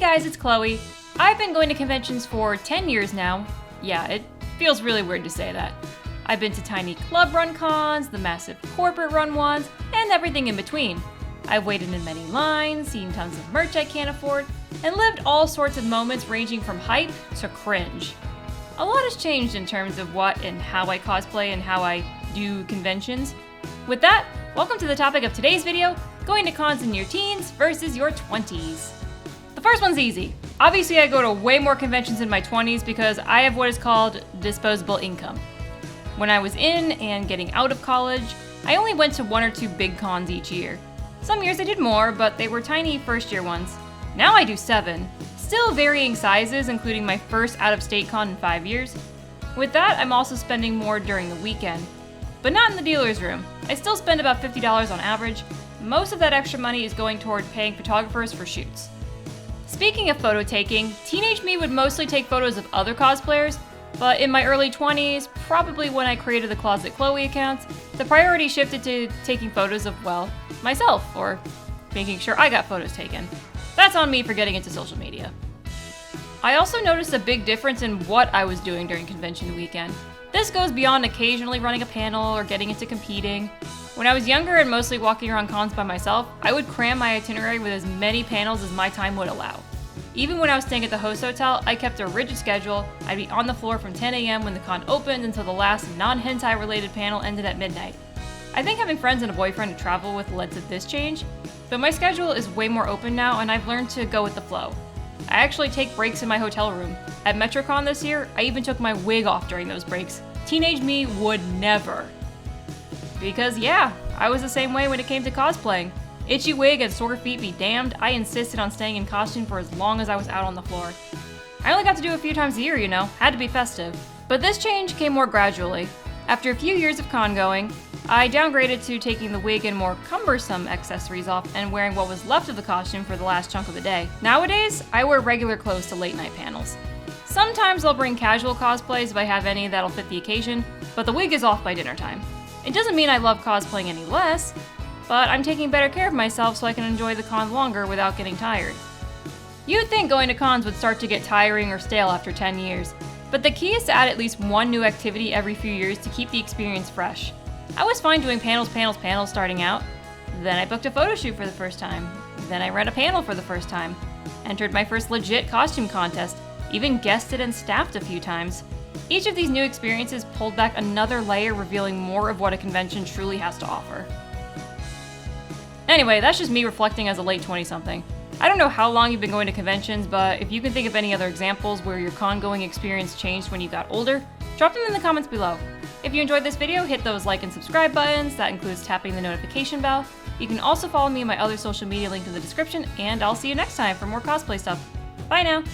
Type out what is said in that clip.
guys, it's Chloe. I've been going to conventions for 10 years now. Yeah, it feels really weird to say that. I've been to tiny club run cons, the massive corporate run ones, and everything in between. I've waited in many lines, seen tons of merch I can't afford, and lived all sorts of moments ranging from hype to cringe. A lot has changed in terms of what and how I cosplay and how I do conventions. With that, welcome to the topic of today's video, going to cons in your teens versus your 20s. The first one's easy. Obviously, I go to way more conventions in my 20s because I have what is called disposable income. When I was in and getting out of college, I only went to 1 or 2 big cons each year. Some years I did more, but they were tiny first-year ones. Now I do 7, still varying sizes, including my first out-of-state con in 5 years. With that, I'm also spending more during the weekend. But not in the dealer's room. I still spend about $50 on average. Most of that extra money is going toward paying photographers for shoots. Speaking of photo taking, teenage me would mostly take photos of other cosplayers, but in my early 20s, probably when I created the Closet Chloe accounts, the priority shifted to taking photos of, well, myself, or making sure I got photos taken. That's on me for getting into social media. I also noticed a big difference in what I was doing during convention weekend. This goes beyond occasionally running a panel or getting into competing. When I was younger and mostly walking around cons by myself, I would cram my itinerary with as many panels as my time would allow. Even when I was staying at the host hotel, I kept a rigid schedule. I'd be on the floor from 10 a.m. when the con opened until the last non-hentai related panel ended at midnight. I think having friends and a boyfriend to travel with led to this change, but my schedule is way more open now and I've learned to go with the flow. I actually take breaks in my hotel room. At MetroCon this year, I even took my wig off during those breaks. Teenage me would never. Because yeah, I was the same way when it came to cosplaying. Itchy wig and sore feet be damned, I insisted on staying in costume for as long as I was out on the floor. I only got to do it a few times a year, you know, had to be festive. But this change came more gradually. After a few years of con going, I downgraded to taking the wig and more cumbersome accessories off and wearing what was left of the costume for the last chunk of the day. Nowadays, I wear regular clothes to late night panels. Sometimes I'll bring casual cosplays if I have any that'll fit the occasion, but the wig is off by dinner time. It doesn't mean I love cosplaying any less, but I'm taking better care of myself so I can enjoy the con longer without getting tired. You'd think going to cons would start to get tiring or stale after 10 years, but the key is to add at least one new activity every few years to keep the experience fresh. I was fine doing panels starting out. Then I booked a photo shoot for the first time. Then I ran a panel for the first time. Entered my first legit costume contest. Even guested and staffed a few times. Each of these new experiences pulled back another layer, revealing more of what a convention truly has to offer. Anyway, that's just me reflecting as a late 20-something. I don't know how long you've been going to conventions, but if you can think of any other examples where your con-going experience changed when you got older, drop them in the comments below. If you enjoyed this video, hit those like and subscribe buttons. That includes tapping the notification bell. You can also follow me on my other social media linked in the description, and I'll see you next time for more cosplay stuff. Bye now!